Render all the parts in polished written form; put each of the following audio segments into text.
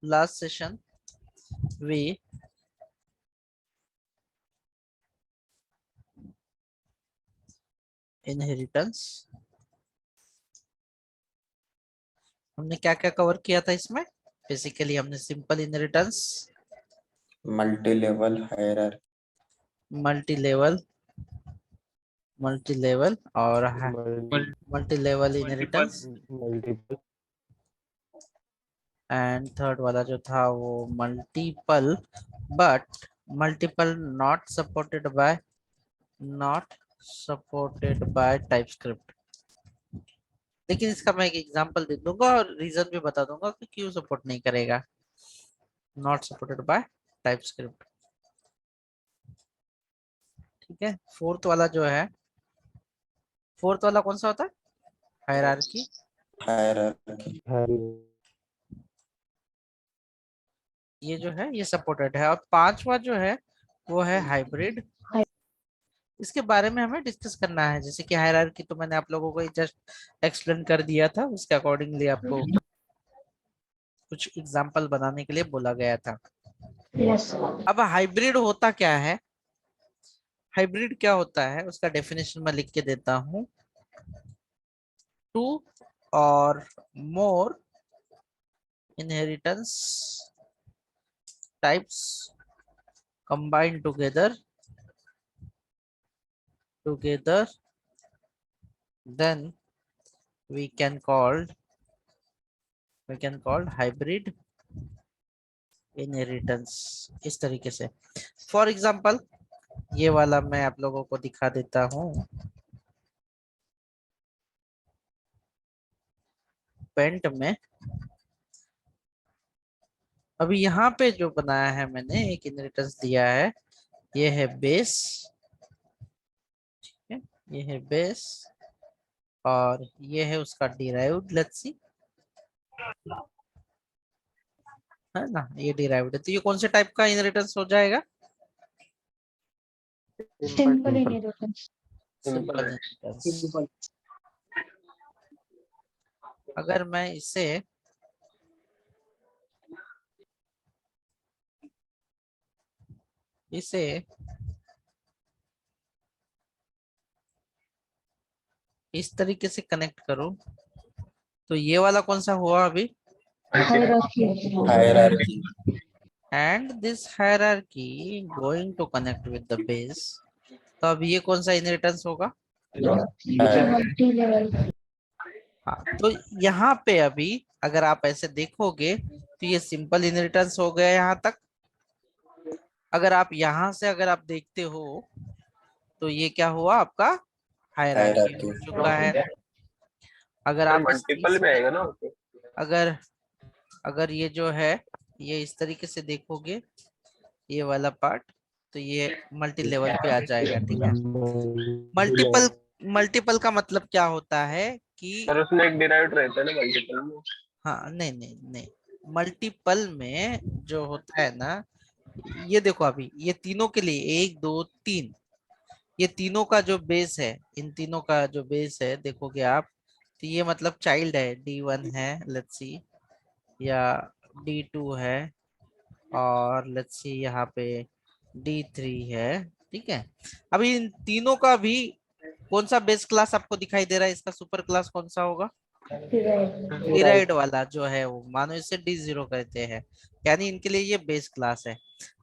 last session we inheritance, हमने क्या क्या कवर किया था इसमें? बेसिकली हमने simple inheritance, multi level hierarchy, multi level और multi level multiple inheritance, and third वाला जो था वो multiple, but multiple not supported by TypeScript. लेकिन इसका मैं एक एग्जांपल दे दूंगा और रीजन भी बता दूंगा कि क्यों सपोर्ट नहीं करेगा नॉट सपोर्टेड बाय टाइपस्क्रिप्ट। ठीक है, फोर्थ वाला जो है, फोर्थ वाला कौन सा होता है? हायरार्की। हायरार्की, ये जो है ये सपोर्टेड है। और पांचवा जो है वो है हाइब्रिड। इसके बारे में हमें डिस्कस करना है। जैसे कि हायरार्की तो मैंने आप लोगों को जस्ट एक्सप्लेन कर दिया था, उसके अकॉर्डिंगली आपको कुछ एग्जांपल बनाने के लिए बोला गया था। अब हाइब्रिड होता क्या है? हाइब्रिड क्या होता है उसका डेफिनेशन मैं लिख के देता हूं। Two or more inheritance types combined together then we can called hybrid inheritance. इस तरीके से फॉर एग्जांपल ये वाला मैं आप लोगों को दिखा देता हूँ। पेंट में अभी यहाँ पे जो बनाया है मैंने एक इनहेरिटेंस दिया है, ये है बेस, ठीक है, ये है बेस और ये है उसका डिराइव्ड। लेट्स सी, है ना, ये डिराइव्ड है। तो ये कौन से टाइप का इनहेरिटेंस हो जाएगा? Simple inheritance. Simple inheritance. अगर मैं इसे इस तरीके से कनेक्ट करूं तो ये वाला कौन सा हुआ अभी? Hierarchy, and this hierarchy going to connect with the base. तो अब ये कौन सा इनहेरिटेंस होगा? Multi level. हाँ, तो यहाँ पे अभी अगर आप ऐसे देखोगे तो ये सिंपल इनहेरिटेंस हो गया यहाँ तक। अगर आप यहाँ से अगर आप देखते हो तो ये क्या हुआ आपका? हायरार्की हो चुका है। अगर आप मल्टीपल में आएगा ना। अगर अगर ये जो है ये इस तरीके से देखोगे ये वाला पार्ट, तो ये मल्टी लेवल पे आ जाएगा। ठीक है, मल्टीपल मल्टीपल का मतलब क्या होता है कि और उसमें एक डिराइव्ड रहता है ना मल्टीपल में। हाँ, नहीं नहीं नहीं, मल्टीपल में जो होता है ना, ये देखो अभी ये तीनों के लिए एक दो तीन, ये तीनों का जो बेस है, इन तीनों का जो बेस है देखोगे आप, तो ये मतलब चाइल्ड है, D1 है लेट्स सी, या D2 है, और लेट्स सी यहाँ पे D3 है। ठीक है, अभी इन तीनों का भी कौन सा बेस क्लास आपको दिखाई दे रहा है? इसका सुपर क्लास कौन सा होगा? डिराइव्ड वाला जो है वो, मानो इसे D0 कहते हैं, यानी इनके लिए ये बेस क्लास है।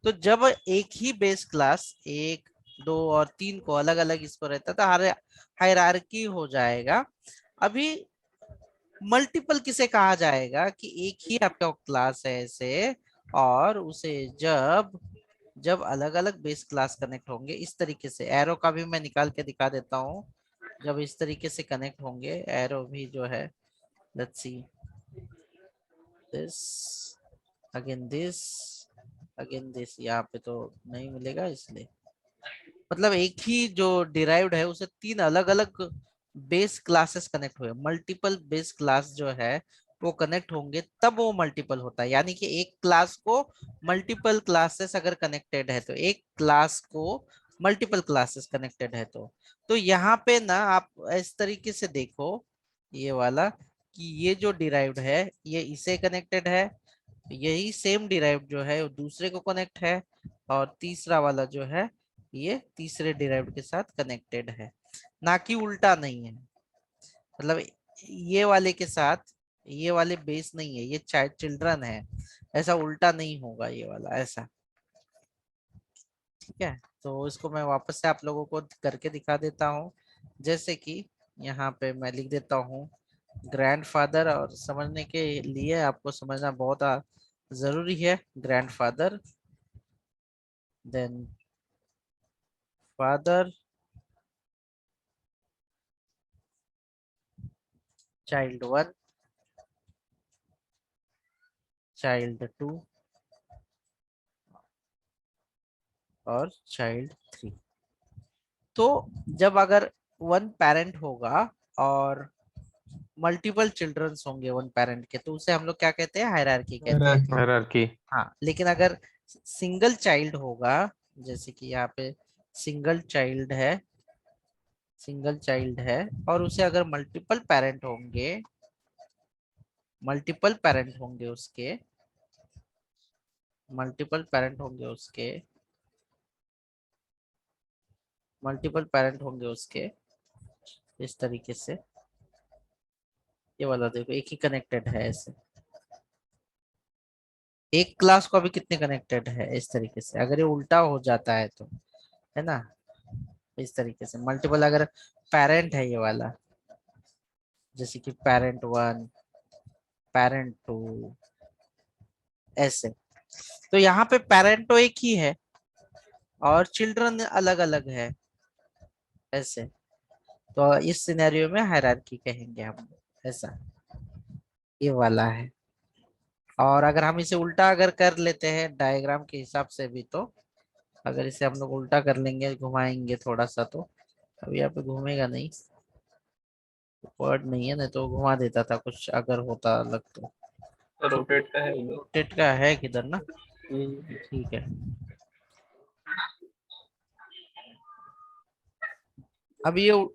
तो जब एक ही बेस क्लास एक दो और तीन को अलग अलग इसको रहता है तो हायरार्की हो जाएगा। अभी मल्टीपल किसे कहा जाएगा कि एक ही आपका क्लास है ऐसे, और उसे जब जब अलग अलग बेस क्लास कनेक्ट होंगे इस तरीके से, एरो का भी मैं निकाल के दिखा देता हूँ। जब इस तरीके से कनेक्ट होंगे, एरो भी जो है, let's see, this again this, यहाँ पे तो नहीं मिलेगा इसलिए, मतलब एक ही जो डिराइव्ड है उसे तीन अलग अलग बेस क्लासेस कनेक्ट हुए, मल्टीपल बेस क्लास जो है वो कनेक्ट होंगे तब वो मल्टीपल होता है। यानी कि एक क्लास को मल्टीपल क्लासेस अगर कनेक्टेड है, तो एक क्लास को मल्टीपल क्लासेस कनेक्टेड है, तो यहाँ पे ना आप इस तरीके से देखो ये वाला, कि ये जो डिराइव्ड है ये इसे कनेक्टेड है, यही सेम डिराइव्ड जो है वो दूसरे को कनेक्ट है, और तीसरा वाला जो है ये तीसरे डिराइव्ड के साथ कनेक्टेड है, ना कि उल्टा नहीं है। मतलब ये वाले के साथ ये वाले बेस नहीं है, ये चाइल्ड चिल्ड्रन है, ऐसा उल्टा नहीं होगा ये वाला ऐसा। ठीक है, तो इसको मैं वापस से आप लोगों को करके दिखा देता हूँ। जैसे कि यहाँ पे मैं लिख देता हूँ ग्रैंडफादर, और समझने के लिए आपको समझना बहुत जरूरी है। Grandfather, then father, child 1, child 2 और चाइल्ड 3। तो जब अगर वन पेरेंट होगा और मल्टीपल चिल्ड्रंस होंगे वन पेरेंट के, तो उसे हम लोग क्या कहते हैं, हायरार्की कहते हैं। हायरार्की। हाँ, लेकिन अगर सिंगल चाइल्ड होगा, जैसे कि यहाँ पे सिंगल चाइल्ड है, सिंगल चाइल्ड है, और उसे अगर मल्टीपल पेरेंट होंगे, मल्टीपल पेरेंट होंगे उसके, मल्टीपल पेरेंट होंगे उसके, मल्टीपल पेरेंट होंगे उसके, इस तरीके से। ये वाला देखो एक ही कनेक्टेड है ऐसे, एक क्लास को अभी कितने कनेक्टेड है इस तरीके से। अगर ये उल्टा हो जाता है तो, है ना, इस तरीके से मल्टीपल अगर पेरेंट है ये वाला, जैसे कि पेरेंट 1, पेरेंट 2, ऐसे। तो यहाँ पे पेरेंट तो एक ही है और चिल्ड्रन अलग अलग है ऐसे। तो इस सिनेरियो में हायरार्की कहेंगे हम ऐसा, ये वाला है। और अगर हम इसे उल्टा अगर कर लेते हैं डायग्राम के हिसाब से भी, तो अगर इसे हम लोग उल्टा कर लेंगे, घुमाएंगे थोड़ा सा, तो अभी यहाँ पे घूमेगा नहीं, वर्ड नहीं है, नहीं तो घुमा देता था कुछ अगर होता अलग तो। रोटेट का है उधर। रोटेट का है किधर ना, हम्म। ठीक है। अब ये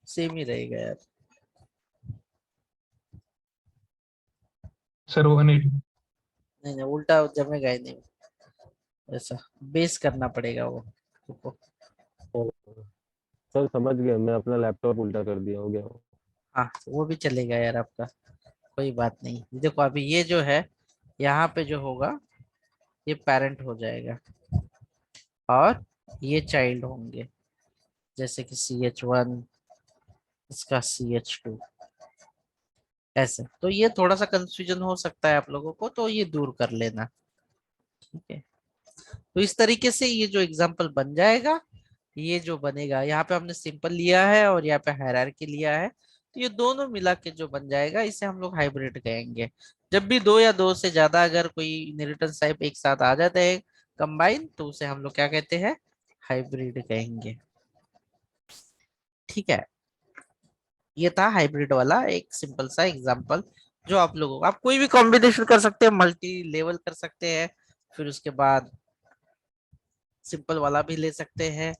सेम ही रहेगा यार। सर 180। नहीं नहीं, उल्टा जमेगा ही नहीं, ऐसा बेस करना पड़ेगा वो। रुको। सर समझ गया, मैं अपना लैपटॉप उल्टा कर दिया, हो गया। हाँ, वो भी चलेगा यार आपका, कोई बात नहीं। देखो अभी ये जो है यहाँ पे जो होगा ये पेरेंट हो जाएगा, और ये चाइल्ड होंगे, जैसे कि CH1, इसका CH2, ऐसे। तो ये थोड़ा सा कंफ्यूजन हो सकता है आप लोगों को, तो ये दूर कर लेना। ठीक है, तो इस तरीके से ये जो एग्जांपल बन जाएगा, ये जो बनेगा, यहाँ पे हमने सिंपल लिया है और यहाँ पे हायरार्की लिया है, तो ये दोनों मिला के जो बन जाएगा इसे हम लोग हाइब्रिड कहेंगे। जब भी दो या दो से ज्यादा अगर कोई इनहेरिटेंस टाइप एक साथ आ जाते हैं कंबाइन, तो उसे हम लोग क्या कहते हैं, हाइब्रिड कहेंगे। ठीक है, ये था हाइब्रिड वाला एक सिंपल सा एग्जांपल, जो आप लोगों को, आप कोई भी कॉम्बिनेशन कर सकते हैं, मल्टी लेवल कर सकते हैं, फिर उसके बाद सिंपल वाला भी ले सकते हैं।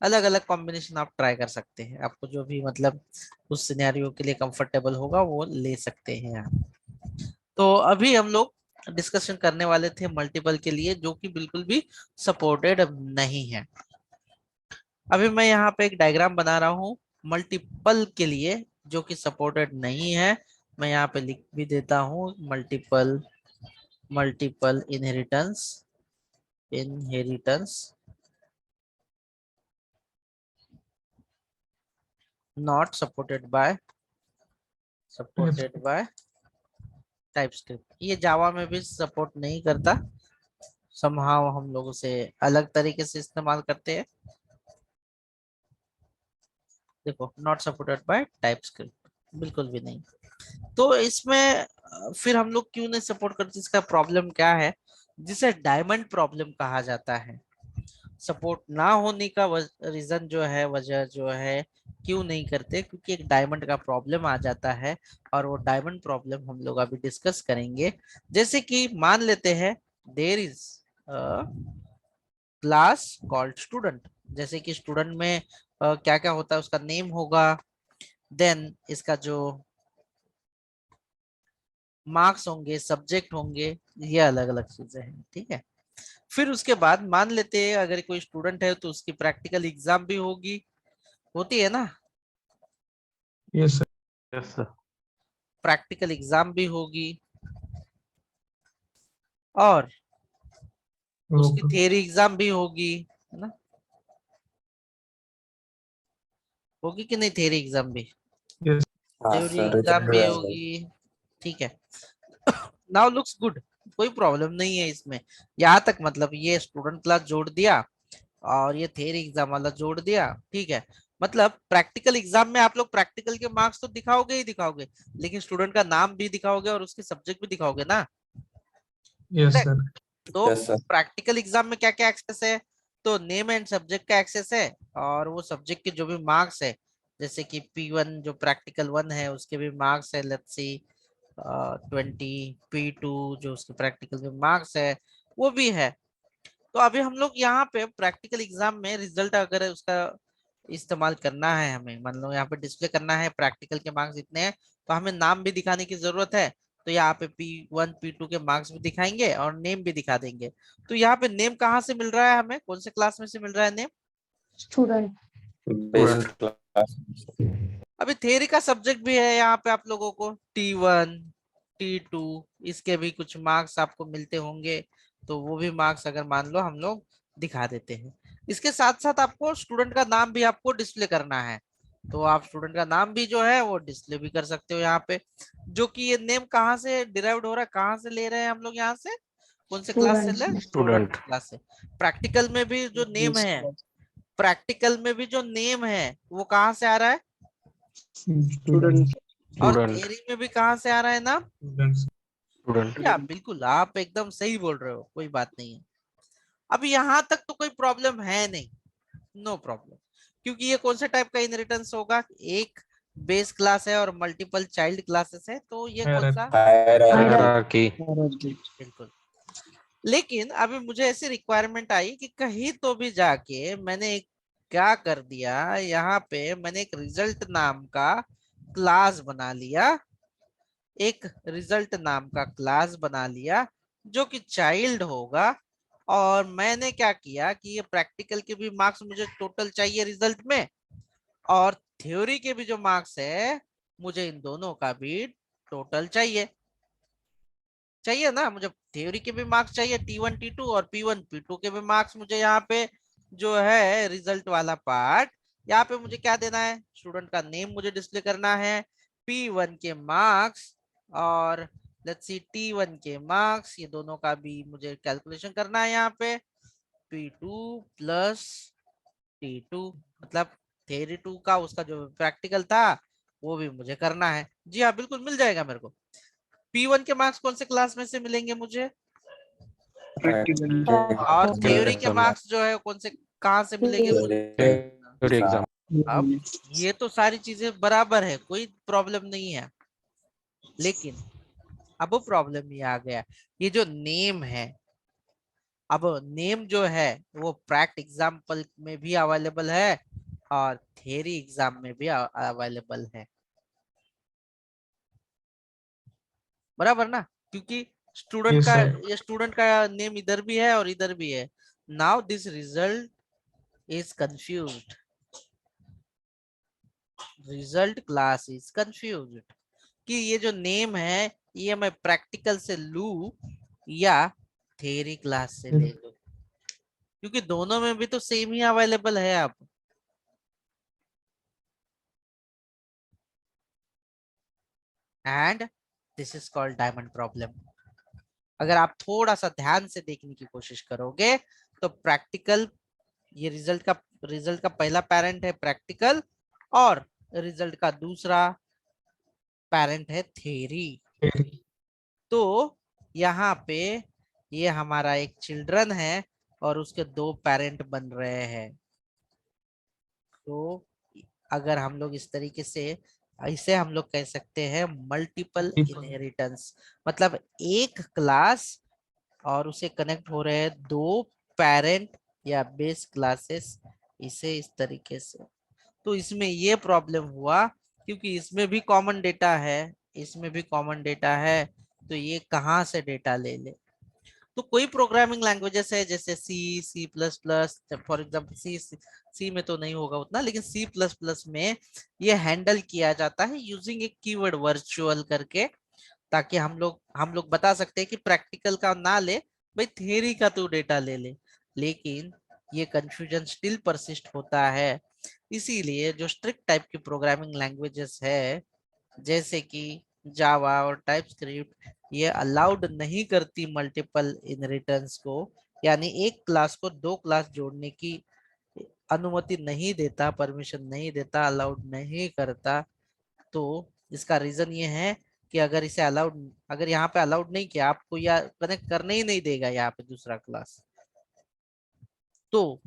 अलग अलग कॉम्बिनेशन आप ट्राई कर सकते हैं, आपको जो भी मतलब उस सिनेरियो के लिए कंफर्टेबल होगा वो ले सकते हैं आप। तो अभी हम लोग डिस्कशन करने वाले थे मल्टीपल के लिए, जो कि बिल्कुल भी सपोर्टेड नहीं है। अभी मैं यहाँ पे एक डायग्राम बना रहा हूँ मल्टीपल के लिए, जो कि सपोर्टेड नहीं है। मैं यहाँ पे लिख भी देता हूँ multiple, multiple inheritance, inheritance not supported by TypeScript. ये जावा में भी सपोर्ट नहीं करता, समहाउ हम लोग उसे अलग तरीके से इस्तेमाल करते हैं। देखो, नॉट सपोर्टेड बाय टाइपस्क्रिप्ट, बिल्कुल भी नहीं। तो इसमें फिर हम लोग क्यों नहीं सपोर्ट करते, इसका प्रॉब्लम क्या है, जिसे डायमंड प्रॉब्लम कहा जाता है। सपोर्ट ना होने का रीजन जो है, वजह जो है क्यों नहीं करते, क्योंकि एक डायमंड का प्रॉब्लम आ जाता है, और वो डायमंड प्रॉब्लम हम लोग अभी डिस्कस करेंगे। जैसे कि मान लेते हैं there is class called student, जैसे कि स्टूडेंट में क्या क्या होता है, उसका नेम होगा, देन इसका जो मार्क्स होंगे, सब्जेक्ट होंगे, ये अलग अलग चीजें हैं, ठीक है। फिर उसके बाद मान लेते हैं अगर कोई स्टूडेंट है तो उसकी प्रैक्टिकल एग्जाम भी होगी, होती है ना, yes sir. Yes sir. Practical exam भी होगी और उसकी थियरी एग्जाम भी होगी, है ना, होगी कि नहीं थियरी एग्जाम भी, हाँ थ्योरी सर, एग्जाम रिजल्ट भी वैसे ही। होगी, ठीक है। नाउ लुक्स गुड, कोई प्रॉब्लम नहीं है इसमें, यहाँ तक मतलब ये स्टूडेंट क्लास जोड़ दिया और ये थियरी एग्जाम वाला जोड़ दिया, ठीक है। मतलब प्रैक्टिकल एग्जाम में आप लोग प्रैक्टिकल के मार्क्स तो दिखाओगे ही दिखाओगे, लेकिन स्टूडेंट का नाम भी दिखाओगे और उसके सब्जेक्ट भी दिखाओगे ना। Yes Correct? सर। तो यस सर। प्रैक्टिकल एग्जाम में क्या क्या एक्सेस है, तो नेम एंड सब्जेक्ट का एक्सेस है, और वो सब्जेक्ट के जो भी मार्क्स है, जैसे कि P1 जो प्रैक्टिकल 1 है उसके भी मार्क्स है, लेट्स सी 20, P2 जो उसके प्रैक्टिकल के मार्क्स है वो भी है। तो अभी हम लोग यहाँ पे प्रैक्टिकल एग्जाम में रिजल्ट अगर उसका इस्तेमाल करना है, हमें मान लो यहाँ पे डिस्प्ले करना है प्रैक्टिकल के मार्क्स इतने हैं, तो हमें नाम भी दिखाने की जरूरत है। तो यहाँ पे P1 P2 के मार्क्स भी दिखाएंगे और नेम भी दिखा देंगे। तो यहाँ पे नेम कहाँ से मिल रहा है, हमें कौन से क्लास में से मिल रहा है नेम, स्टूडेंट। Best class. अभी थ्योरी का सब्जेक्ट भी है यहाँ पे आप लोगों को T1 T2, इसके भी कुछ मार्क्स आपको मिलते होंगे, तो वो भी मार्क्स अगर मान लो हम लोग दिखा देते हैं। इसके साथ साथ आपको स्टूडेंट का नाम भी आपको डिस्प्ले करना है, तो आप स्टूडेंट का नाम भी जो है वो डिस्प्ले भी कर सकते हो यहाँ पे। जो कि ये नेम कहाँ से डिराइव्ड हो रहा है, कहाँ से ले रहे हैं हम लोग यहाँ से, कौन से क्लास से ले, स्टूडेंट। Student student. क्लास से। प्रैक्टिकल में भी जो नेम है, प्रैक्टिकल में भी जो नेम है वो कहाँ से आ रहा है, स्टूडेंट। और स्टूडेंट। थियरी में भी कहाँ से आ रहा है ना। स्टूडेंट। या बिल्कुल आप एकदम सही बोल रहे हो, कोई बात नहीं है। अभी यहाँ तक तो कोई प्रॉब्लम है नहीं, नो प्रॉब्लम, क्योंकि ये कौन से टाइप का इनहेरिटेंस होगा, एक बेस क्लास है और मल्टीपल चाइल्ड क्लासेस है, तो ये कौन सा, हायरार्की। बिल्कुल। लेकिन अभी मुझे ऐसी रिक्वायरमेंट आई कि कहीं तो भी जाके मैंने क्या कर दिया, यहाँ पे मैंने एक रिजल्ट नाम का क्लास बना लिया, एक रिजल्ट नाम का क्लास बना लिया जो कि चाइल्ड होगा। और मैंने क्या किया कि ये प्रैक्टिकल के भी मार्क्स मुझे टोटल चाहिए रिजल्ट में, और थ्योरी के भी जो मार्क्स है मुझे इन दोनों का भी टोटल चाहिए, चाहिए ना, मुझे थ्योरी के भी मार्क्स चाहिए T1 T2 और P1 P2 के भी मार्क्स मुझे यहाँ पे जो है रिजल्ट वाला पार्ट, यहाँ पे मुझे क्या देना है, स्टूडेंट का नेम मुझे डिस्प्ले करना है, P1 के मार्क्स और लेट्स सी T1 के मार्क्स, ये दोनों का भी मुझे कैलकुलेशन करना है यहाँ पे, P2 प्लस T2, मतलब थ्योरी 2 का उसका जो प्रैक्टिकल था वो भी मुझे करना है। जी हाँ बिल्कुल मिल जाएगा मेरे को। P1 के मार्क्स कौन से क्लास में से मिलेंगे मुझे, और थ्योरी के एग्जाम। मार्क्स जो है कौन से कहाँ से मिलेंगे मुझे। Theory exam. अब ये तो सारी चीजें बराबर है, कोई प्रॉब्लम नहीं है, लेकिन अब प्रॉब्लम ये आ गया, ये जो नेम है, अब नेम जो है वो प्रैक्ट एग्जाम्पल में भी अवेलेबल है और थ्योरी एग्जाम में भी अवेलेबल है, बराबर ना, क्योंकि स्टूडेंट यस का, सर। ये स्टूडेंट का नेम इधर भी है और इधर भी है। Now this result is confused, result class is confused कि ये जो नेम है ये मैं प्रैक्टिकल से लू या थ्योरी क्लास से ले लूं, क्योंकि दोनों में भी तो सेम ही अवेलेबल है। अब and this is called diamond problem. अगर आप थोड़ा सा ध्यान से देखने की कोशिश करोगे तो प्रैक्टिकल, ये रिजल्ट का पहला पेरेंट है प्रैक्टिकल और रिजल्ट का दूसरा पेरेंट है थ्योरी। तो यहाँ पे ये हमारा एक चिल्ड्रन है और उसके दो पेरेंट बन रहे हैं। तो अगर हम लोग इस तरीके से, इसे हम लोग कह सकते हैं मल्टीपल इनहेरिटेंस, मतलब एक क्लास और उसे कनेक्ट हो रहे हैं दो पेरेंट या बेस क्लासेस, इसे इस तरीके से। तो इसमें ये प्रॉब्लम हुआ क्योंकि इसमें भी कॉमन डेटा है, इसमें भी कॉमन डेटा है, तो ये कहाँ से डेटा ले ले। तो कोई प्रोग्रामिंग लैंग्वेजेस है जैसे C plus plus, for example C में तो नहीं होगा उतना, लेकिन सी प्लस प्लस में ये हैंडल किया जाता है यूजिंग एक कीवर्ड वर्चुअल करके, ताकि हम लोग बता सकते हैं कि प्रैक्टिकल का ना ले भाई, थियरी का तू डेटा ले ले। लेकिन ये कंफ्यूजन स्टिल परसिस्ट होता है। इसीलिए जो स्ट्रिक्ट टाइप की प्रोग्रामिंग लैंग्वेजेस है जैसे कि जावा और टाइपस्क्रिप्ट, ये अलाउड नहीं करती मल्टीपल इनहेरिटेंस को, यानी एक क्लास को दो क्लास जोड़ने की अनुमति नहीं देता, परमिशन नहीं देता, अलाउड नहीं करता। तो इसका रीजन ये है कि अगर इसे अलाउड, अगर यहाँ पे अलाउड नहीं किया आपको, या कनेक्ट करने ही नहीं देगा यहाँ पे दूसरा क्लास, तो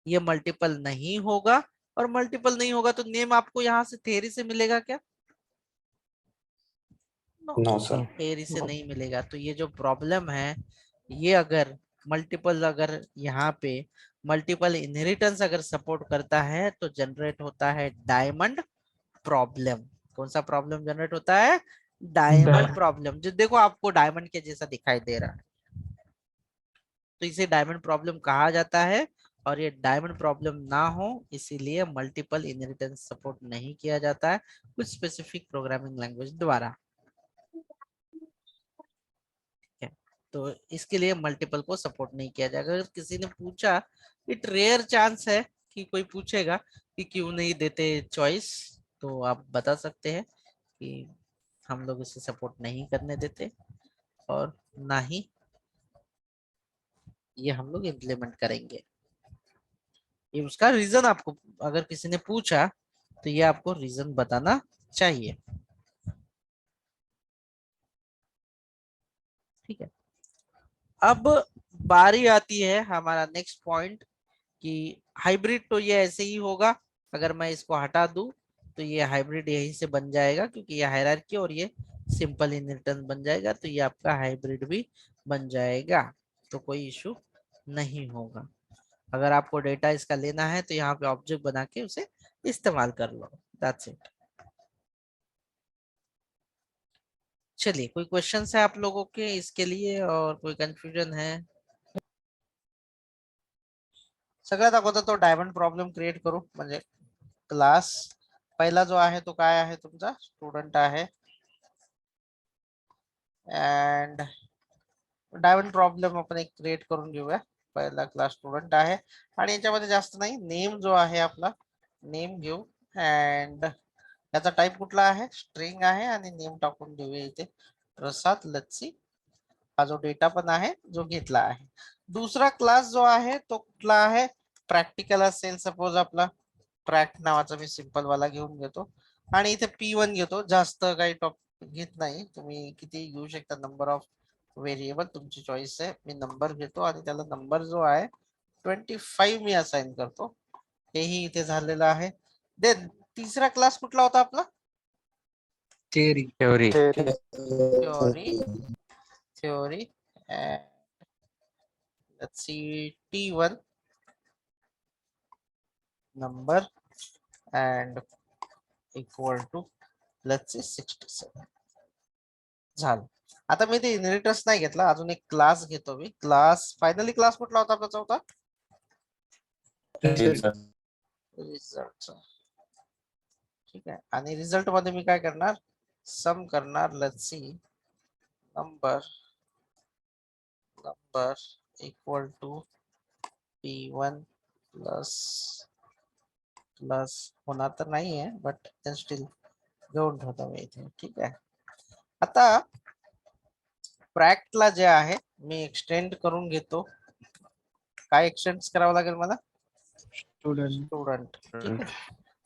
ये मल्टीपल नहीं होगा। और मल्टीपल नहीं होगा तो नेम आपको यहाँ से थ्योरी से मिलेगा क्या? No, sir. थ्योरी से नहीं मिलेगा। तो ये जो प्रॉब्लम है, ये अगर मल्टीपल, अगर यहाँ पे मल्टीपल इनहेरिटेंस अगर सपोर्ट करता है तो जनरेट होता है डायमंड प्रॉब्लम। कौन सा प्रॉब्लम जनरेट होता है? Diamond problem. जो देखो आपको डायमंड के जैसा दिखाई दे रहा है, तो इसे डायमंड प्रॉब्लम कहा जाता है। और ये डायमंड प्रॉब्लम ना हो इसीलिए मल्टीपल इनहेरिटेंस सपोर्ट नहीं किया जाता है कुछ स्पेसिफिक प्रोग्रामिंग लैंग्वेज द्वारा। तो इसके लिए मल्टीपल को सपोर्ट नहीं किया जाएगा। अगर किसी ने पूछा, इट रेयर चांस है कि कोई पूछेगा कि क्यों नहीं देते चॉइस, तो आप बता सकते हैं कि हम लोग इसे सपोर्ट नहीं करने देते और ना ही ये हम लोग इम्प्लीमेंट करेंगे। ये उसका रीजन आपको, अगर किसी ने पूछा तो ये आपको रीजन बताना चाहिए। ठीक है, अब बारी आती है हमारा नेक्स्ट पॉइंट कि हाइब्रिड तो ये ऐसे ही होगा। अगर मैं इसको हटा दूं तो ये हाइब्रिड यहीं से बन जाएगा, क्योंकि ये हायरार्की और ये सिंपल इनहेरिटेंस बन जाएगा, तो ये आपका हाइब्रिड भी बन जाएगा। तो कोई इशू नहीं होगा। अगर आपको डेटा इसका लेना है तो यहाँ पे ऑब्जेक्ट बना के उसे इस्तेमाल कर लो, दैट्स इट। चलिए, कोई क्वेश्चंस है आप लोगों के इसके लिए, और कोई कंफ्यूजन है? सगळ्यात अगोदर तो डायमंड प्रॉब्लेम क्रिएट करू, म्हणजे क्लास पहिला जो आहे तो काय आहे तुमचा? स्टुडंट आहे। अँड डायमंड प्रॉब्लेम आपण एक क्रिएट करून घेऊया। पहिला क्लास स्टुडंट आहे आणि याच्यामध्ये जास्त नाही, नेम जो आहे आपला नेम घेऊ। अँड याचा टाइप कुठला आहे? स्ट्रिंग आहे आणि नेम टाकून देऊया इथे प्रसाद लच्छी, हा जो डेटा पण आहे जो घेतला आहे। दुसरा क्लास जो आहे तो कुठला आहे? प्रॅक्टिकल असेल सपोज आपला प्रॅक्ट नावाचा मी सिंपल वाला घेऊन घेतो आणि इथे P1 घेतो। जास्त काही टॉपिक घेत नाही, तुम्ही किती घेऊ शकता, नंबर ऑफ व्हेरिएबल तुमची चॉईस आहे। मी नंबर घेतो आणि त्याला नंबर जो आहे 25 मी असाइन करतो। हेही इथे झालेलं आहे। देन तिसरा क्लास कुठला होता आपला? Theory. Theory. Theory let's see T1 number and equal to let's say 67 झालं। आता मी ते इनहेरिटन्स नाही घेतला, अजून एक क्लास घेतो मी। क्लास फायनली क्लास कुठला होता आपला? चौथा रिझल्ट। ठीक आहे, आणि रिझल्ट मध्ये मी काय करणार? सम करणार। Let's see number equal to P1 plus plus होणार तर नाही आहे, बट स्टिल घेऊन ठेवतो मी इथे। ठीक आहे, आता प्रॅक्टला जे आहे मी एक्सटेंड करून घेतो। काय एक्सटेंड करावं लागेल मला? स्टुडंट। ठीक आहे,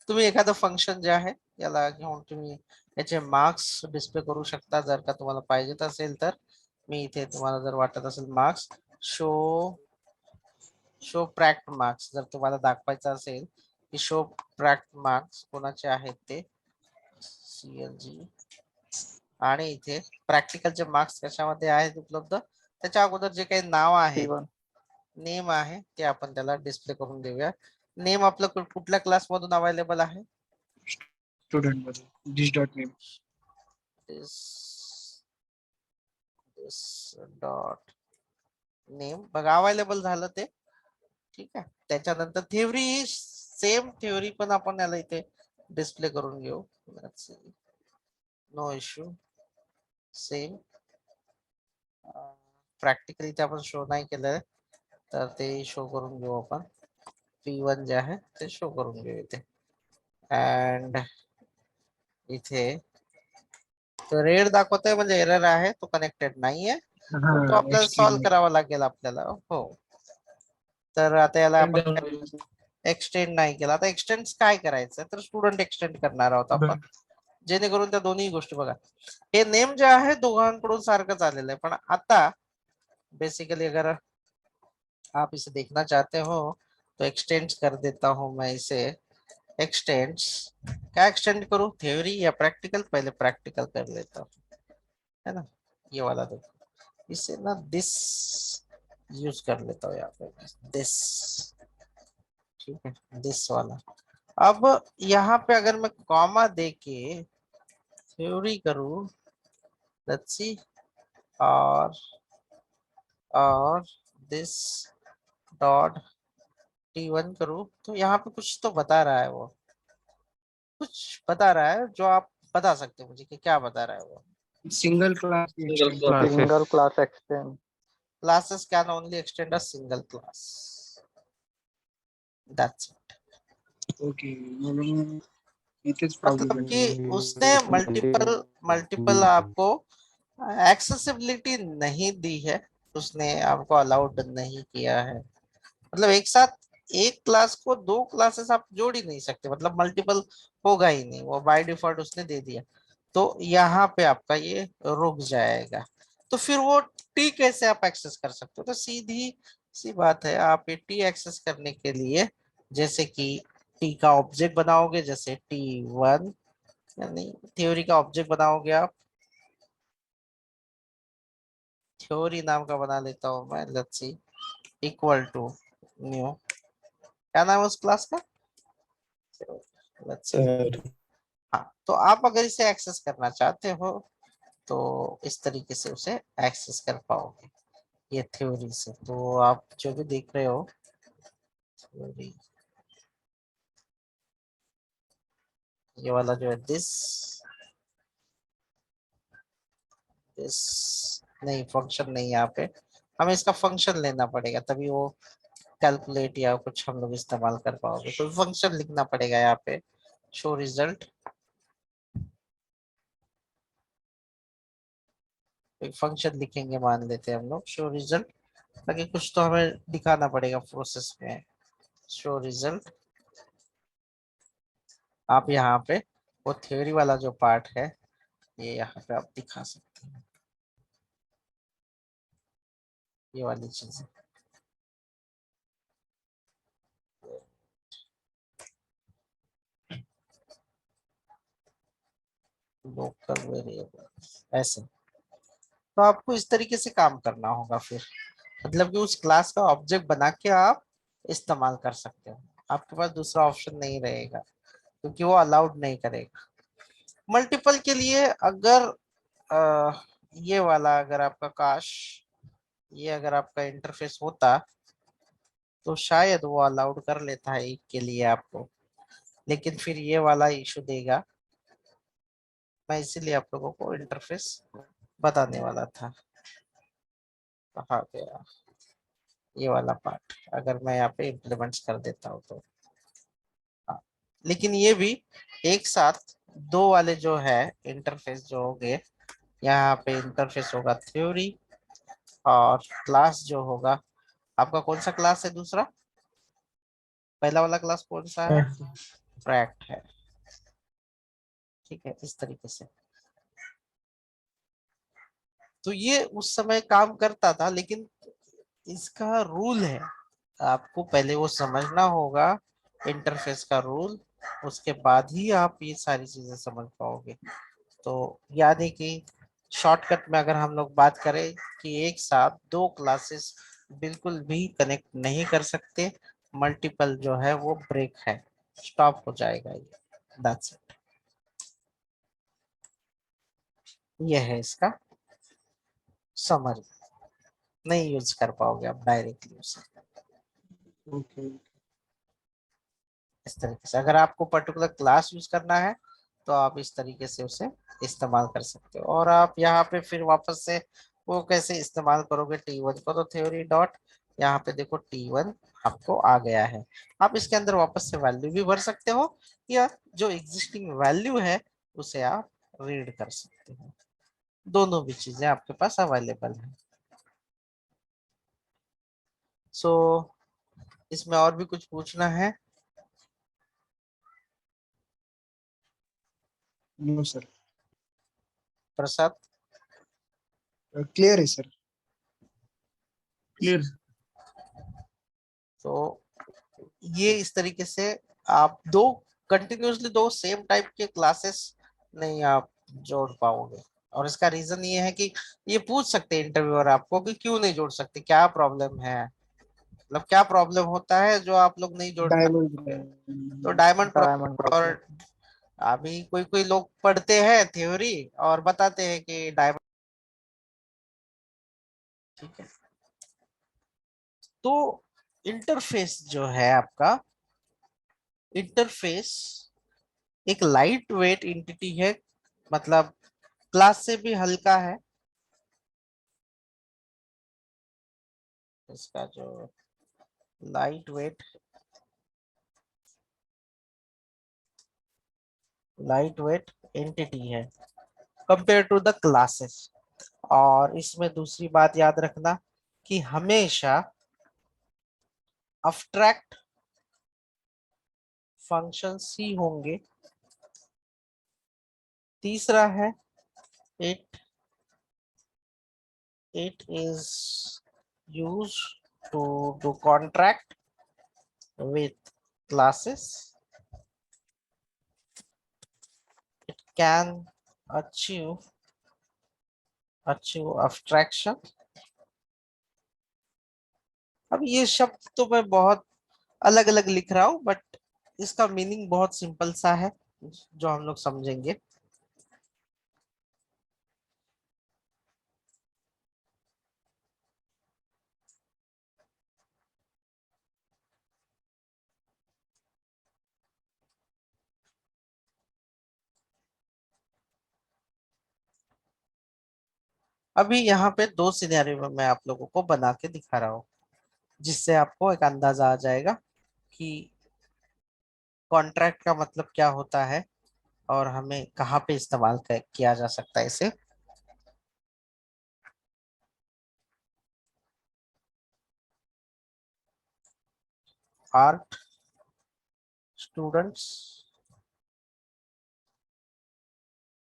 तुम्ही एखादं फंक्शन जे आहे याला घेऊन तुम्ही याचे मार्क्स डिस्प्ले करू शकता जर का तुम्हाला पाहिजे असेल तर। मी इथे तुम्हाला जर वाटत असेल मार्क्स शो प्रॅक्ट मार्क्स जर तुम्हाला दाखवायचं असेल की शो प्रॅक्ट मार्क्स कोणाचे आहेत ते CLG, आणि इथे प्रॅक्टिकलचे मार्क्स कशामध्ये आहेत उपलब्ध, त्याच्या अगोदर जे काही नाव आहे नेम आहे ते आपण त्याला डिस्प्ले करून देऊया। नेम आपलं कुठल्या क्लास मधून अवेलेबल आहे? स्टुडंट मध्ये dish.name क्लासेस डॉट नेम बघा अवेलेबल झालं ते. ठीक आहे. त्याच्यानंतर थेअरी सेम थेअरी पण आपण याला इथे डिस्प्ले करून घेऊ. No issue. सेम प्रॅक्टिकली ते आपण शो नाही केलंय तर ते शो करून घेऊ आपण. P1 जे आहे ते शो करून घेऊ इथे. अँड इथे तो रेड दाखवतोय म्हणजे एरर आहे, तो कनेक्टेड नाहीये. तर तो आपल्याला सॉल्व्ह करावा लागेल आपल्याला. हो. तर आता याला आपण एक्सटेंड नाही केला. आता एक्सटेंड काय करायचं तर स्टुडंट एक्सटेंड करणार आहोत आपण, जेणेकरून त्या दोन्ही गोष्टी बघा. हे नेम जे आहे दोघांकडून सारखंच आलेलं आहे, पण आता बेसिकली अगर आप इसे देखना चाहते हो तो एक्सटेंड कर देता हूं मैं इसे. एक्सटेंड्स क्या एक्सटेंड करूं, थ्योरी या प्रैक्टिकल? पहले प्रैक्टिकल कर लेता हूं, है ना. ये वाला देखो, इसे ना दिस यूज कर लेता हूँ यहाँ पे, दिस. ठीक है, दिस वाला. अब यहाँ पे अगर मैं कॉमा दे के थ्योरी करूं, लेट्स सी, और दिस डॉट T1 करूं, तो यहाँ पे कुछ तो बता रहा है, वो कुछ बता रहा है जो आप बता सकते हो मुझे कि क्या बता रहा है वो. Single class Single class extend. Classes can only extend a single class. That's it. Okay म्हणून इथेच मतलब प्रॉब्लेम कि उसने मल्टीपल आपको एक्सेसिबिलिटी नहीं दी है, उसने आपको अलाउड नहीं किया है. मतलब एक साथ एक क्लास को दो क्लासेस आप जोड़ ही नहीं सकते, मतलब मल्टीपल होगा ही नहीं, वो बाय डिफॉल्ट उसने दे दिया. तो यहाँ पे आपका ये रुक जाएगा. तो फिर वो टी कैसे आप एक्सेस कर सकते हो, तो सीधी सी बात है, आप ये टी एक्सेस करने के लिए जैसे कि टी का ऑब्जेक्ट बनाओगे, जैसे T1, यानी थ्योरी का ऑब्जेक्ट बनाओगे आप. थ्योरी नाम का बना लेता हूं मैं, let's see, equal to new, क्या नाम है उस क्लास का, लेट्स सी. हाँ, तो आप अगर इसे एक्सेस करना चाहते हो तो इस तरीके से उसे एक्सेस कर पाओगे ये थ्योरी से. तो आप जो भी देख रहे हो थ्योरी, ये वाला जो है दिस नहीं, फंक्शन नहीं, यहाँ पे हमें इसका फंक्शन लेना पड़ेगा, तभी वो कैलकुलेट या कुछ हम लोग इस्तेमाल कर पाओगे. तो फंक्शन लिखना पड़ेगा यहाँ पे, शो रिजल्ट. एक फंक्शन लिखेंगे, मान लेते हैं हम लोग शो रिजल्ट, ताकि कुछ तो हमें दिखाना पड़ेगा प्रोसेस में. शो रिजल्ट, आप यहाँ पे वो थ्योरी वाला जो पार्ट है ये यहाँ पे आप दिखा सकते हैं, ये वाली चीजें. लोकल वेरिएबल ऐसे. तो आपको इस तरीके से काम करना होगा फिर, मतलब कि उस क्लास का ऑब्जेक्ट बना के आप इस्तेमाल कर सकते हो. आपके पास दूसरा ऑप्शन नहीं रहेगा, क्योंकि वो अलाउड नहीं करेगा. मल्टीपल के लिए अगर ये वाला अगर आपका काश ये अगर आपका इंटरफेस होता तो शायद वो अलाउड कर लेता है एक के लिए आपको, लेकिन फिर ये वाला इशू देगा. मैं इसीलिए आप लोगों को इंटरफेस बताने वाला था. कहाँ गया ये वाला पार्ट, अगर मैं यहाँ पे इम्प्लीमेंट कर देता हूँ तो. हाँ, लेकिन ये भी एक साथ दो वाले जो है इंटरफेस जो होंगे, यहाँ पे इंटरफेस होगा थ्योरी, और क्लास जो होगा आपका, कौन सा क्लास है दूसरा, पहला वाला क्लास कौन सा है, फ्रैक्ट है. ठीक है, इस तरीके से. तो ये उस समय काम करता था, लेकिन इसका रूल है, आपको पहले वो समझना होगा इंटरफेस का रूल, उसके बाद ही आप ये सारी चीजें समझ पाओगे. तो यानी कि शॉर्टकट में अगर हम लोग बात करें कि एक साथ दो क्लासेस बिल्कुल भी कनेक्ट नहीं कर सकते, मल्टीपल जो है वो ब्रेक है, स्टॉप हो जाएगा ये. That's it. ये है इसका समरी नहीं यूज कर पाओगे आप डायरेक्टली उसे। ओके इस तरीके से अगर आपको पर्टिकुलर क्लास यूज करना है तो आप इस तरीके से उसे इस्तेमाल कर सकते हो। और आप यहाँ पे फिर वापस से वो कैसे इस्तेमाल करोगे T1 को, तो थ्योरी डॉट यहाँ पे देखो T1 आपको आ गया है। आप इसके अंदर वापस से वैल्यू भी भर सकते हो या जो एग्जिस्टिंग वैल्यू है उसे आप रीड कर सकते हो। दोनों भी चीजें आपके पास अवेलेबल है। सो इसमें और भी कुछ पूछना है? नो सर, प्रसाद? क्लियर है सर। Clear. तो ये इस तरीके से आप दो कंटिन्यूअसली दो सेम टाइप के क्लासेस नहीं आप जोड़ पाओगे। और इसका रीजन ये है कि ये पूछ सकते हैं इंटरव्यूअर आपको कि क्यों नहीं जोड़ सकते, क्या प्रॉब्लम है, मतलब क्या प्रॉब्लम होता है जो आप लोग नहीं जोड़ डायमंड पाते। तो डायमंड डायमंड प्रॉब्लम। और अभी कोई कोई लोग पढ़ते हैं थ्योरी और बताते हैं कि डायमंड, ठीक है। तो इंटरफेस जो है आपका, इंटरफेस एक लाइट वेट एंटिटी है, मतलब क्लास से भी हल्का है। इसका जो लाइट वेट एंटिटी है कंपेयर टू द क्लासेस। और इसमें दूसरी बात याद रखना कि हमेशा अब्स्ट्रैक्ट फंक्शंस ही होंगे। तीसरा है it is used to do contract with classes. It can achieve abstraction. अब ये शब्द तो मैं बहुत अलग अलग लिख रहा हूँ बट इसका मीनिंग बहुत सिंपल सा है जो हम लोग समझेंगे। अभी यहाँ पे दो सिनेरियो में मैं आप लोगों को बना के दिखा रहा हूँ जिससे आपको एक अंदाजा आ जाएगा कि कॉन्ट्रैक्ट का मतलब क्या होता है और हमें कहाँ पे इस्तेमाल किया जा सकता है इसे। आर्ट स्टूडेंट्स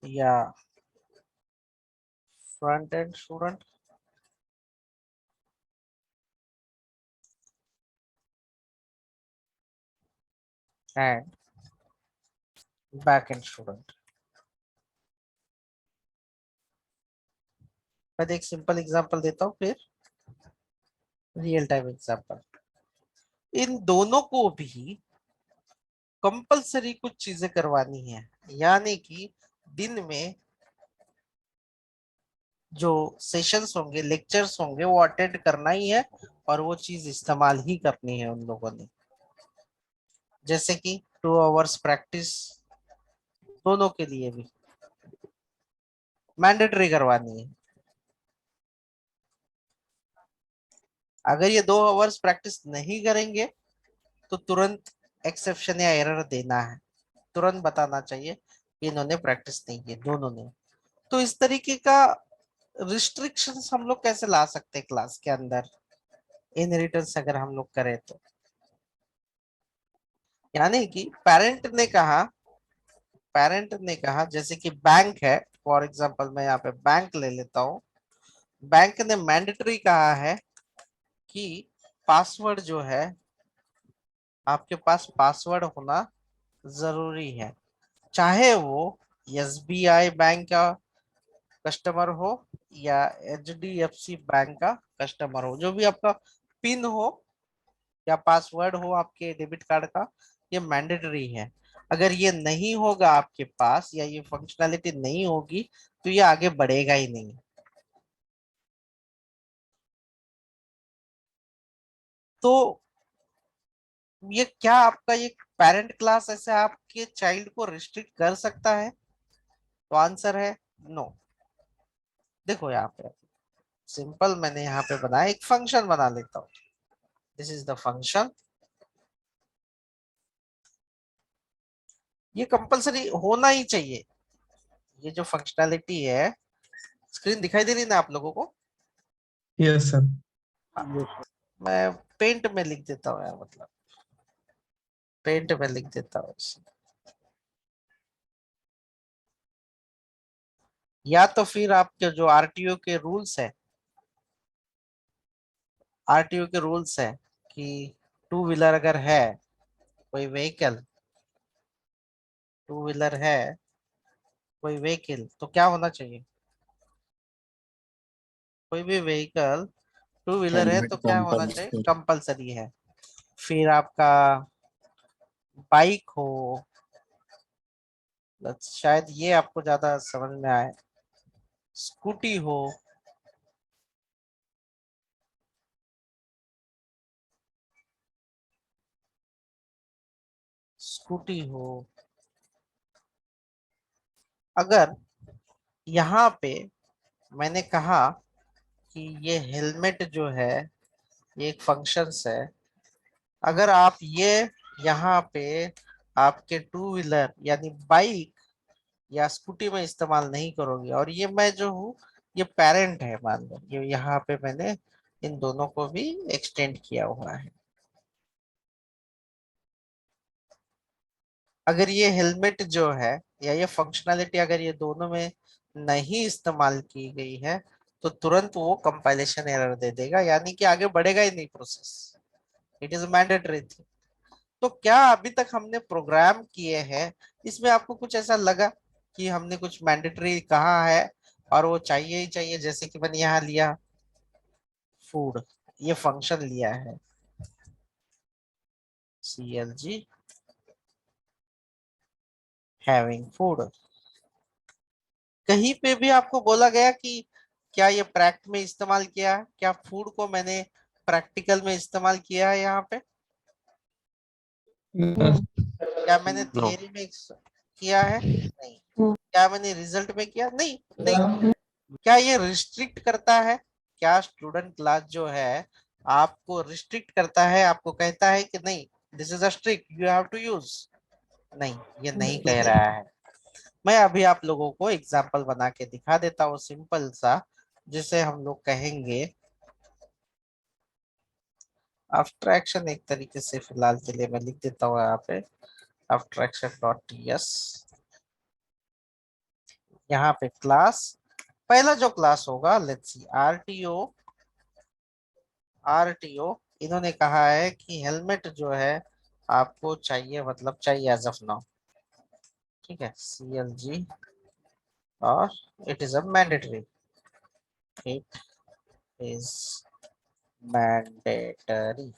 या front end student and back and student. मैं एक सिंपल एग्जांपल देता हूँ फिर रियल टाइम एग्जांपल। इन दोनों को भी कंपलसरी कुछ चीजें करवानी है, यानी कि दिन में जो सेशंस होंगे लेक्चर्स होंगे वो अटेंड करना ही है और वो चीज इस्तेमाल ही करनी है उन लोगों ने। जैसे कि 2 आवर्स प्रैक्टिस दोनों के लिए भी मैंडेटरी करवानी है। अगर ये 2 आवर्स प्रैक्टिस नहीं करेंगे तो तुरंत एक्सेप्शन या एरर देना है, तुरंत बताना चाहिए कि इन्होंने प्रैक्टिस नहीं की दोनों ने। तो इस तरीके का रिस्ट्रिक्शंस हम लोग कैसे ला सकते हैं क्लास के अंदर इनहेरिटेंस अगर हम लोग करें तो। यानी कि पेरेंट ने कहा जैसे कि बैंक है, फॉर एग्जांपल मैं यहाँ पे बैंक ले लेता हूँ। बैंक ने मैंडेटरी कहा है कि पासवर्ड जो है आपके पास पासवर्ड होना जरूरी है, चाहे वो एसबीआई बैंक का कस्टमर हो या एचडीएफसी बैंक का कस्टमर हो, जो भी आपका पिन हो या पासवर्ड हो आपके डेबिट कार्ड का, ये मैंडेटरी है। अगर ये नहीं होगा आपके पास या ये फंक्शनैलिटी नहीं होगी तो ये आगे बढ़ेगा ही नहीं। तो ये क्या आपका ये पेरेंट क्लास ऐसे आपके चाइल्ड को रिस्ट्रिक्ट कर सकता है? तो आंसर है नो। देखो यहाँ पे सिंपल मैंने यहाँ पे बनाया, एक फंक्शन बना लेता हूँ। This is the function. ये कंपलसरी होना ही चाहिए। ये जो फंक्शनैलिटी है, स्क्रीन दिखाई दे रही है ना आप लोगों को? Yes, sir. मैं पेंट में लिख देता हूँ यार, मतलब पेंट में लिख देता हूँ इसे। या तो फिर आपके जो आरटीओ के रूल्स है, आरटीओ के रूल्स है कि टू व्हीलर अगर है, कोई व्हीकल, टू व्हीलर है कोई व्हीकल, तो क्या होना चाहिए? कोई भी व्हीकल टू व्हीलर है हेलमेट तो क्या होना चाहिए? कंपल्सरी। कंपलसरी है। फिर आपका बाइक हो, शायद ये आपको ज्यादा समझ में आए, स्कूटी हो, स्कूटी हो, अगर यहाँ पे मैंने कहा कि ये हेलमेट जो है ये एक फंक्शंस है, अगर आप ये यहाँ पे आपके टू व्हीलर यानी बाइक या स्कूटी में इस्तेमाल नहीं करोगे, और ये मैं जो हूँ ये पेरेंट है मान लो, ये यहाँ पे मैंने इन दोनों को भी एक्सटेंड किया हुआ है। अगर ये हेलमेट जो है या ये फंक्शनैलिटी अगर ये दोनों में नहीं इस्तेमाल की गई है तो तुरंत वो कंपाइलेशन एरर दे देगा, यानी कि आगे बढ़ेगा ही नहीं process. It is mandatory thing. तो क्या अभी तक हमने प्रोग्राम किए हैं इसमें आपको कुछ ऐसा लगा कि हमने कुछ मैंडेटरी कहा है और वो चाहिए ही चाहिए? जैसे कि मैंने यहाँ लिया फूड, ये फंक्शन लिया है CLG हैविंग फूड। कहीं पे भी आपको बोला गया कि क्या ये प्रैक्ट में इस्तेमाल किया है? क्या फूड को मैंने प्रैक्टिकल में इस्तेमाल किया है यहाँ पे? No. क्या मैंने नो। थियरी में किया है? नहीं। क्या मैंने रिजल्ट में किया? नहीं। नहीं। क्या ये रिस्ट्रिक्ट करता है? क्या स्टूडेंट क्लास जो है आपको रिस्ट्रिक्ट करता है, आपको कहता है कि नहीं this is a strict you have to use? नहीं, ये नहीं कह रहा है। मैं अभी आप लोगों को एग्जांपल बना के दिखा देता हूँ सिंपल सा, जिसे हम लोग कहेंगे अब्स्ट्रैक्शन। एक तरीके से फिलहाल के लिए मैं लिख देता हूँ यहाँ पे अब्स्ट्रैक्शन डॉट टीएस। यहाँ पे क्लास, पहला जो क्लास होगा लेट्स सी आरटीओ। आरटीओ इन्होंने कहा है कि हेलमेट जो है आपको चाहिए, मतलब चाहिए एज ऑफ नाउ, ठीक है CLG, और it is a mandatory, it is mandatory,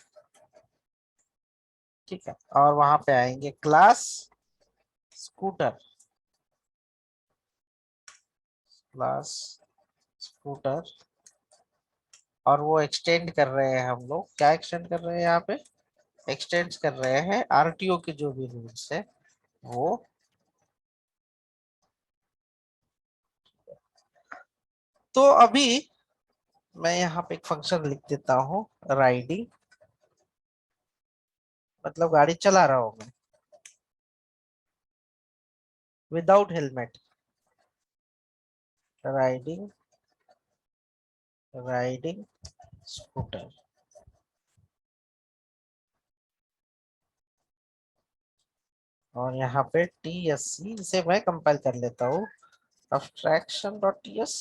ठीक है। और वहां पे आएंगे क्लास स्कूटर, क्लास स्कूटर, और वो एक्सटेंड कर रहे हैं हम लोग, क्या एक्सटेंड कर रहे हैं यहाँ पे? एक्सटेंड कर रहे हैं आरटीओ के जो भी रूल्स है वो। तो अभी मैं यहाँ पे एक फंक्शन लिख देता हूँ राइडिंग, मतलब गाड़ी चला रहा हूँ मैं without helmet, riding, riding scooter. और यहाँ पे TSC से मैं कंपाइल कर लेता हूँ abstraction डॉट टीएस।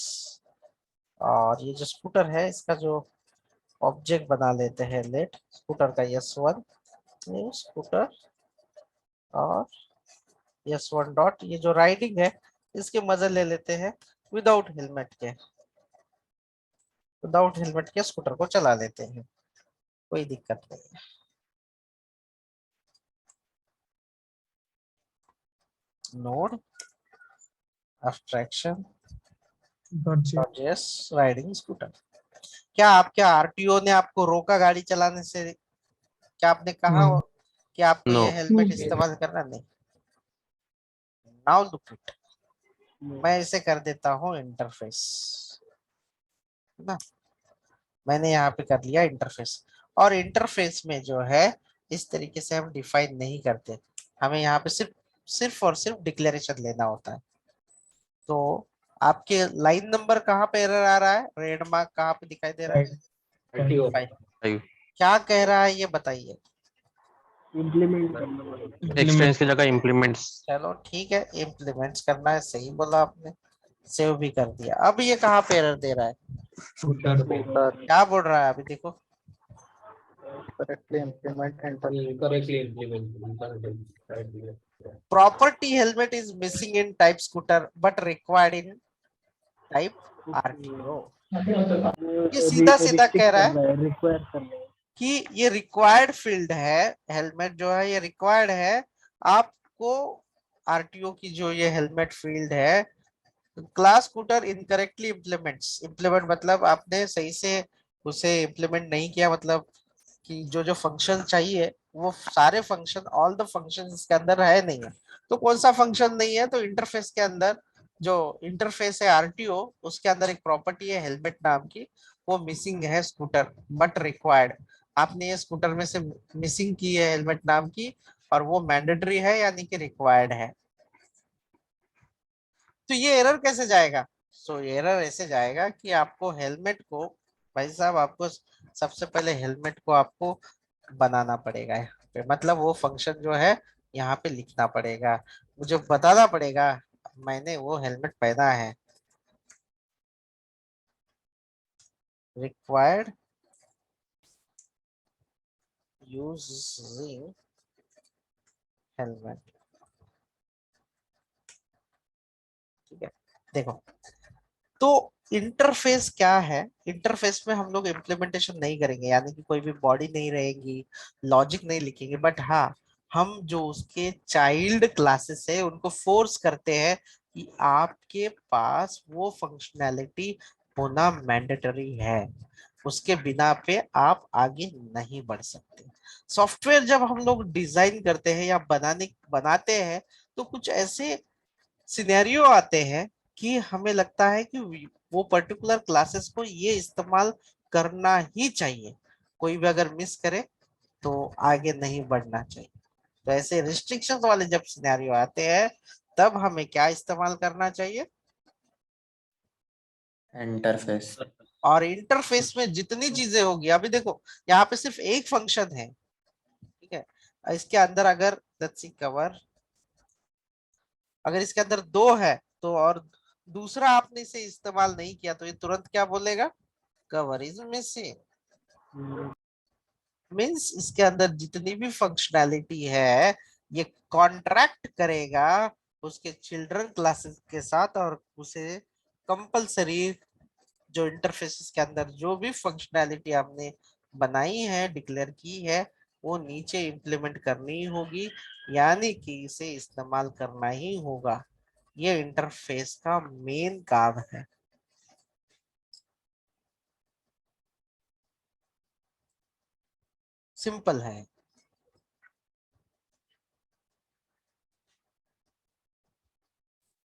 और ये जो स्कूटर है इसका जो ऑब्जेक्ट बना लेते हैं, लेट स्कूटर का S1 न्यू स्कूटर, और S1 डॉट ये जो राइडिंग है इसके मजे ले लेते हैं विदाउट हेलमेट के, विदाउट हेलमेट के स्कूटर को चला लेते हैं, कोई दिक्कत नहीं है। Node abstraction Got you. JS riding scooter. क्या आपके आरटीओ ने आपको रोका गाड़ी चलाने से क्या आपने कहा No. कि आपको ये No. Helmet No. इस्तेमाल करना नहीं? नाउ लुक इट, मैं इसे कर देता हूँ इंटरफेस, है ना। मैंने यहाँ पे कर लिया इंटरफेस, और इंटरफेस में जो है इस तरीके से हम डिफाइन नहीं करते, हमें यहाँ पे सिर्फ सिर्फ और सिर्फ डिक्लेरेशन लेना होता है। तो आपके लाइन नंबर कहाँ पे एरर आ रहा है, रेड मार्क कहाँ पे दिखाई दे रहा है? 5। Five. क्या कह रहा है ये बताइए। इम्प्लीमेंट करना पड़ेगा। एक्सटेंस की जगह इम्प्लीमेंट्स। चलो ठीक है, इम्प्लीमेंट्स करना है, सही बोला आपने, सेव भी कर दिया। अब ये कहाँ पे एरर दे रहा है, Footer. क्या बोल रहा है अभी देखो? Correctly implement enter. Property helmet is missing in type scooter but required in type RTO. ये सीधा सीधा कह रहा है रिक्वायर कर रहा है। कि ये रिक्वायर्ड फील्ड है, हेलमेट जो है ये रिक्वायर्ड है आपको, आरटीओ की जो ये हेलमेट फील्ड है। Class scooter incorrectly implements, implement मतलब आपने सही से उसे इम्प्लीमेंट नहीं किया, मतलब कि जो जो फंक्शन चाहिए वो सारे फंक्शन, ऑल द फंक्शन इसके अंदर है नहीं है। तो कौन सा फंक्शन नहीं है, तो इंटरफेस के अंदर जो इंटरफेस है आरटीओ, उसके अंदर एक प्रॉपर्टी है हेलमेट नाम की, वो मिसिंग है स्कूटर बट रिक्वायर्ड। आपने ये स्कूटर में से मिसिंग की है हेलमेट नाम की, और वो मैंडेटरी है यानी कि रिक्वायर्ड है। तो ये एरर कैसे जाएगा? सो एरर ऐसे जाएगा कि आपको हेलमेट को, भाई साहब आपको सबसे पहले हेलमेट को आपको बनाना पड़ेगा यहाँ पे, मतलब वो फंक्शन जो है यहाँ पे लिखना पड़ेगा, मुझे बताना पड़ेगा मैंने वो हेलमेट पहना है, रिक्वायर्ड यूजिंग हेलमेट। ठीक है, देखो तो इंटरफेस क्या है, इंटरफेस में हम लोग इम्प्लीमेंटेशन नहीं करेंगे, यानी कि कोई भी बॉडी नहीं रहेगी, लॉजिक नहीं लिखेंगे, बट हाँ हम जो उसके चाइल्ड क्लासेस है उनको फोर्स करते हैं कि आपके पास वो फंक्शनैलिटी होना मैंडेटरी है, उसके बिना पे आप आगे नहीं बढ़ सकते। सॉफ्टवेयर जब हम लोग डिजाइन करते हैं या बनाते हैं, तो कुछ ऐसे सिनेरियो आते हैं कि हमें लगता है कि वो पर्टिकुलर क्लासेस को ये इस्तेमाल करना ही चाहिए, कोई भी अगर मिस करे तो आगे नहीं बढ़ना चाहिए। तो ऐसे रिस्ट्रिक्शंस वाले जब सिनेरियो आते हैं, तब हमें क्या इस्तेमाल करना चाहिए, इंटरफेस। और इंटरफेस में जितनी चीजें होगी, अभी देखो यहाँ पे सिर्फ एक फंक्शन है, ठीक है, इसके अंदर अगर लेट्स सी कवर, अगर इसके अंदर दो है तो, और दूसरा आपने इसे इस्तेमाल नहीं किया, तो ये तुरंत क्या बोलेगा, कवर इज मिसिंग। मीन्स इसके अंदर जितनी भी फंक्शनैलिटी है ये कॉन्ट्रैक्ट करेगा उसके चिल्ड्रन क्लासेस के साथ, और उसे कंपलसरी जो इंटरफेसेस के अंदर जो भी फंक्शनैलिटी आपने बनाई है, डिक्लेयर की है, वो नीचे इम्प्लीमेंट करनी ही होगी, यानी कि इसे इस्तेमाल करना ही होगा। ये इंटरफेस का मेन काम है। सिंपल है।